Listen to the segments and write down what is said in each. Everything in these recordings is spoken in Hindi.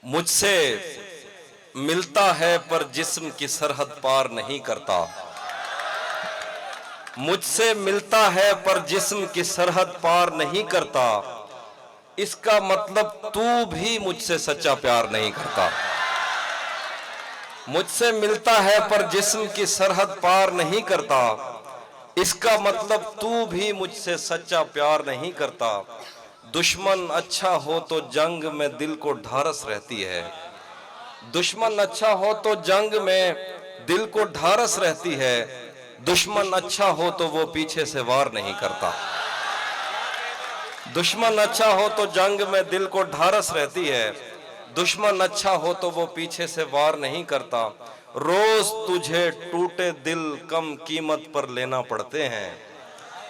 मुझसे मिलता है पर जिस्म की सरहद पार नहीं करता। मुझसे मिलता है पर जिस्म की सरहद पार नहीं करता। इसका मतलब तू भी मुझसे सच्चा प्यार नहीं करता। मुझसे मिलता है पर जिस्म की सरहद पार नहीं करता। इसका मतलब तू भी मुझसे सच्चा प्यार नहीं करता। दुश्मन अच्छा हो तो जंग में दिल को ढारस रहती है। दुश्मन अच्छा हो तो जंग में दिल को ढारस रहती है। दुश्मन अच्छा हो तो वो पीछे से वार नहीं करता। दुश्मन अच्छा हो तो जंग में दिल को ढारस रहती है। दुश्मन अच्छा हो तो वो पीछे से वार नहीं करता। रोज तुझे टूटे दिल कम कीमत पर लेना पड़ते हैं।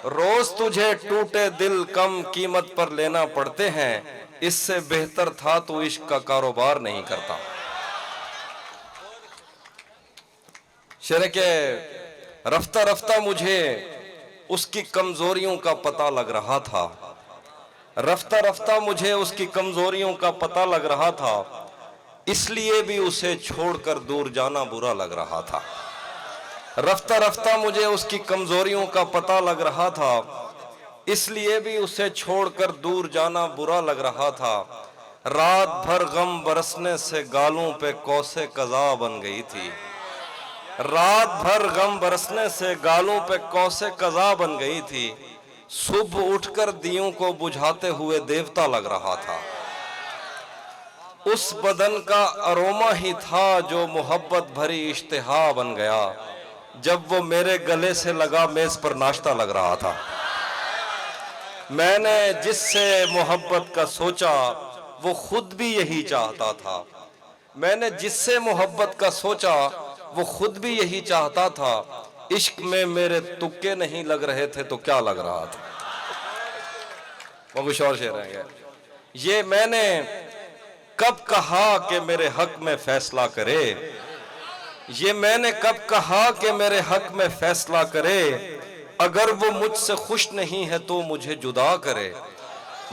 रोज तुझे टूटे दिल कम कीमत पर लेना पड़ते हैं। इससे बेहतर था तू इश्क का कारोबार नहीं करता। शेर के रफ्ता रफ्ता मुझे उसकी कमजोरियों का पता लग रहा था। रफ्ता रफ्ता मुझे उसकी कमजोरियों का पता लग रहा था। इसलिए भी उसे छोड़कर दूर जाना बुरा लग रहा था। रफ्ता रफ्ता मुझे उसकी कमजोरियों का पता लग रहा था। इसलिए भी उसे छोड़कर दूर जाना बुरा लग रहा था। रात भर गम बरसने से गालों पे कौसे कज़ा बन गई थी। रात भर गम बरसने से गालों पे कौसे कज़ा बन गई थी। सुबह उठकर दियों को बुझाते हुए देवता लग रहा था। उस बदन का अरोमा ही था जो मोहब्बत भरी इश्तिहा बन गया। जब वो मेरे गले से लगा मेज पर नाश्ता लग रहा था। मैंने जिससे मोहब्बत का सोचा वो खुद भी यही चाहता था। मैंने जिससे मोहब्बत का सोचा वो खुद भी यही चाहता था। इश्क में मेरे तुक्के नहीं लग रहे थे तो क्या लग रहा था। वो कुछ और शेर है। ये मैंने कब कहा कि मेरे हक में फैसला करे। ये मैंने कब कहा कि मेरे हक में फैसला करे। अगर वो मुझसे खुश नहीं है तो मुझे जुदा करे।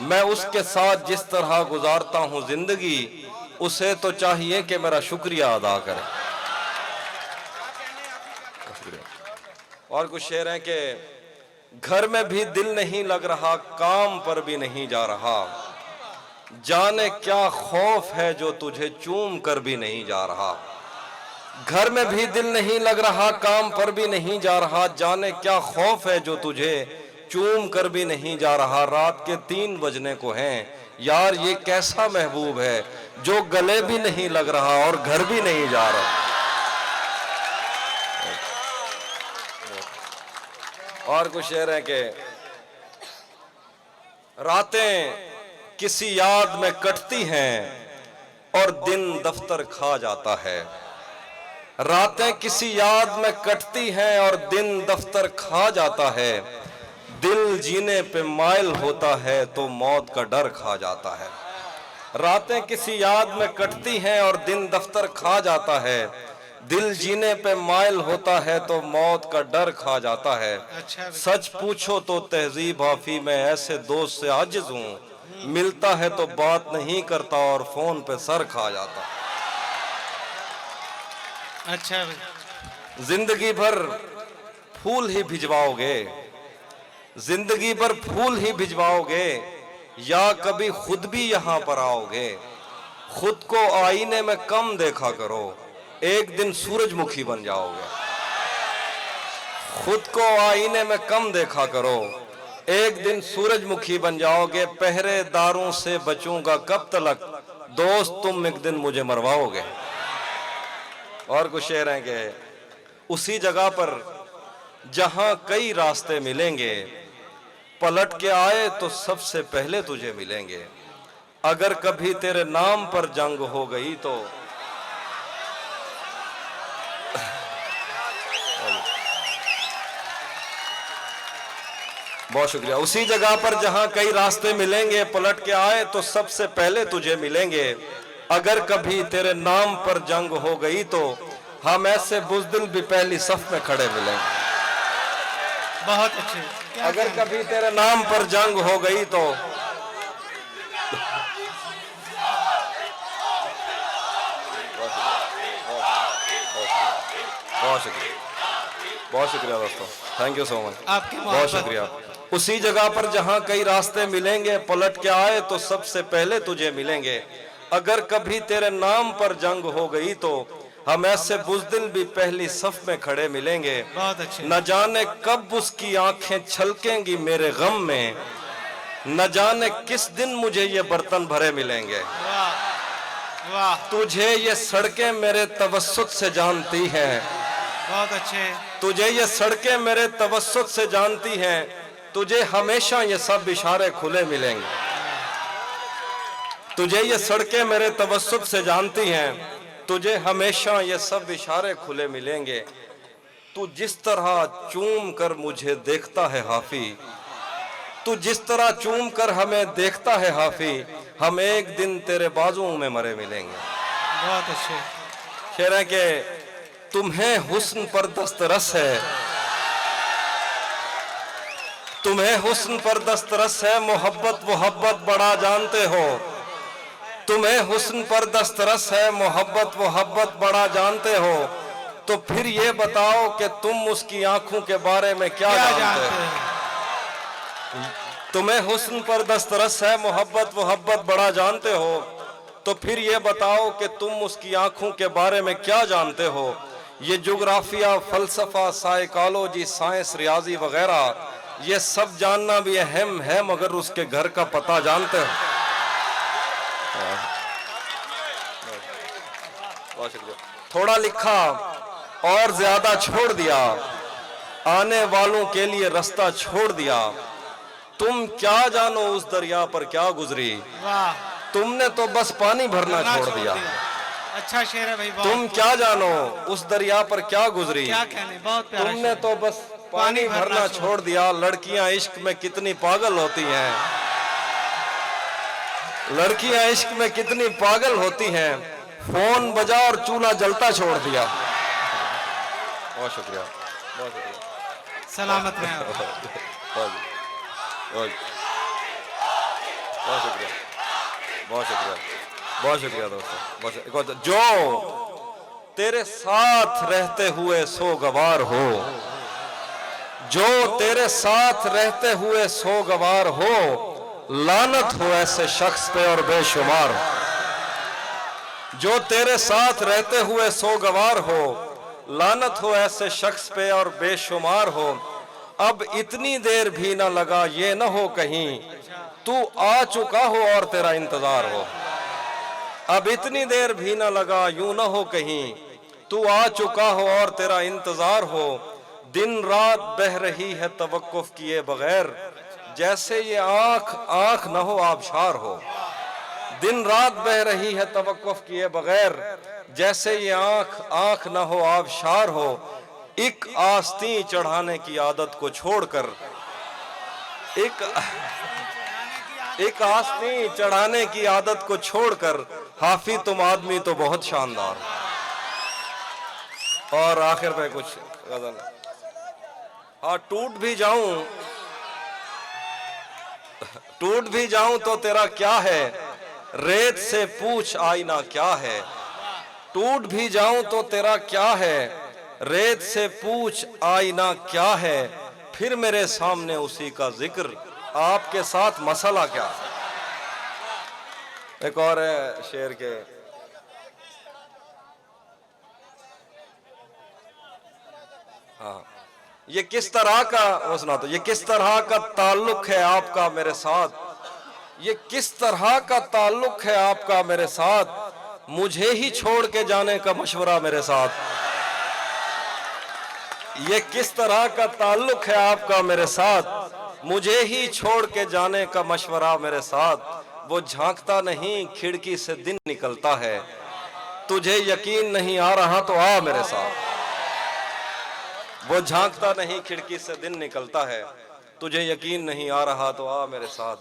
मैं उसके साथ जिस तरह गुजारता हूँ जिंदगी उसे तो चाहिए कि मेरा शुक्रिया अदा करे। और कुछ शेर हैं कि घर में भी दिल नहीं लग रहा काम पर भी नहीं जा रहा। जाने क्या खौफ है जो तुझे चूम कर भी नहीं जा रहा। घर में भी दिल नहीं लग रहा काम पर भी नहीं जा रहा। जाने क्या खौफ है जो तुझे चूम कर भी नहीं जा रहा। रात के 3 बजने को हैं यार ये कैसा महबूब है जो गले भी नहीं लग रहा और घर भी नहीं जा रहा। और कुछ शेर है कि रातें किसी याद में कटती हैं और दिन दफ्तर खा जाता है। रातें किसी याद में कटती हैं और दिन दफ्तर खा जाता है। दिल जीने पे माइल होता है तो मौत का डर खा जाता है। रातें किसी याद में कटती हैं और दिन दफ्तर खा जाता है। दिल जीने पे माइल होता है तो मौत का डर खा जाता है। सच पूछो तो तहजीब हाफी मैं ऐसे दोस्त से आजिज हूँ। मिलता है तो बात नहीं करता और फोन पे सर खा जाता। अच्छा जिंदगी भर फूल ही भिजवाओगे। जिंदगी भर फूल ही भिजवाओगे या कभी खुद भी यहाँ पर आओगे। खुद को आईने में कम देखा करो एक दिन सूरजमुखी बन जाओगे। खुद को आईने में कम देखा करो एक दिन सूरजमुखी बन जाओगे। पहरेदारों से बचूंगा कब तलक दोस्त तुम एक दिन मुझे मरवाओगे। और कुछ शेर हैं कि उसी जगह पर जहां कई रास्ते मिलेंगे पलट के आए तो सबसे पहले तुझे मिलेंगे। अगर कभी तेरे नाम पर जंग हो गई तो बहुत शुक्रिया। उसी जगह पर जहां कई रास्ते मिलेंगे पलट के आए तो सबसे पहले तुझे मिलेंगे। अगर कभी तेरे नाम पर जंग हो गई तो हम ऐसे बुज़दिल भी पहली सफ में खड़े मिलेंगे। बहुत अच्छे। अगर कभी तेरे नाम पर जंग हो गई तो बहुत शुक्रिया, बहुत शुक्रिया दोस्तों, थैंक यू सो मच, आपकी बहुत मोहब्बत। शुक्रिया। उसी जगह पर जहां कई रास्ते मिलेंगे, पलट के आए तो सबसे पहले तुझे मिलेंगे। अगर कभी तेरे नाम पर जंग हो गई तो हम ऐसे बुज़दिल भी पहली सफ में खड़े मिलेंगे। बहुत अच्छे। न जाने कब उसकी आंखें छलकेंगी मेरे गम में, न जाने किस दिन मुझे ये बर्तन भरे मिलेंगे। वाह वाह, तुझे ये सड़कें मेरे तवस्सुत से जानती हैं, बहुत अच्छे। तुझे ये सड़कें मेरे तवस्सुत से जानती हैं, तुझे हमेशा ये सब इशारे खुले मिलेंगे। तुझे ये सड़कें मेरे तवस्सुत से जानती हैं, तुझे हमेशा ये सब इशारे खुले मिलेंगे। तू जिस तरह चूम कर मुझे देखता है हाफी, तू जिस तरह चूम कर हमें देखता है हाफी, हम एक दिन तेरे बाजुओं में मरे मिलेंगे। बहुत अच्छे। शेर है कि तुम्हें हुस्न पर दस्तरस है, तुम्हें हुस्न पर दस्तरस है, मोहब्बत मोहब्बत बड़ा जानते हो। तुम्हें हुस्न पर दस्तरस है, मोहब्बत मोहब्बत बड़ा जानते हो। तो फिर ये बताओ कि तुम उसकी आंखों के बारे में क्या जानते हो। तुम्हें हुस्न पर दस्तरस है, मोहब्बत मोहब्बत बड़ा जानते हो। तो फिर ये बताओ कि तुम उसकी आंखों के बारे में क्या जानते हो। ये जोग्राफिया, फलसफा, साइकोलॉजी, साइंस, रियाजी वगैरह, ये सब जानना भी अहम है, मगर उसके घर का पता जानते हो। बहुत शुक्रिया। थोड़ा लिखा और ज्यादा छोड़ दिया, आने वालों के लिए रास्ता छोड़ दिया। तुम क्या जानो उस दरिया पर क्या गुजरी, वाह, तुमने तो बस पानी भरना छोड़ दिया। अच्छा शेर है भाई, बहुत। तुम क्या जानो उस दरिया पर क्या गुजरी, क्या कहने, बहुत प्यारा तुमने शेर। तो बस पानी भरना छोड़ दिया। लड़कियां इश्क में कितनी पागल होती हैं, लड़कियां इश्क में कितनी पागल होती हैं। फोन बजा और चूल्हा जलता छोड़ दिया। बहुत शुक्रिया, बहुत शुक्रिया। सलामत रहें आप। बहुत बहुत शुक्रिया, बहुत शुक्रिया, बहुत शुक्रिया दोस्तों, बहुत शुक्रिया। एक और जो तेरे साथ रहते हुए सोगवार हो, जो तेरे साथ रहते हुए सोगवार हो, लानत हो ऐसे शख्स पे और बेशुमार हो। जो तेरे साथ रहते हुए सोगवार हो, लानत हो ऐसे शख्स पे और बेशुमार हो। अब इतनी देर भी ना लगा ये न हो कहीं तू आ चुका हो और तेरा इंतजार हो। अब इतनी देर भी ना लगा यूं न हो कहीं तू आ चुका हो और तेरा इंतजार हो। दिन रात बह रही है तवक्कुफ किए बगैर, जैसे ये आंख आंख न हो आबशार हो। दिन रात बह रही है तवक्कुफ किए बगैर, जैसे ये आंख आंख न हो आबशार हो। एक आस्तीं चढ़ाने की आदत को छोड़कर, एक आस्तीं चढ़ाने की आदत को छोड़कर, हाफी तुम आदमी तो बहुत शानदार। और आखिर पे कुछ गजल, हाँ, टूट भी जाऊं तो तेरा क्या है, रेत से पूछ आईना क्या है। टूट भी जाऊं तो तेरा क्या है, रेत से पूछ आईना क्या है। फिर मेरे सामने उसी का जिक्र, आपके साथ मसला क्या है। एक और है शेर के, हाँ, ये किस तरह का, वो सुना तो, ये किस तरह का ताल्लुक है आपका मेरे साथ, ये किस तरह का ताल्लुक है आपका मेरे साथ, मुझे ही छोड़ के जाने का मशवरा मेरे साथ। ये किस तरह का ताल्लुक है आपका मेरे साथ, मुझे ही छोड़ के जाने का मशवरा मेरे साथ। वो झांकता नहीं खिड़की से दिन निकलता है, तुझे यकीन नहीं आ रहा तो आ मेरे साथ। वो झांकता नहीं खिड़की से दिन निकलता है, तुझे यकीन नहीं आ रहा तो आ मेरे साथ।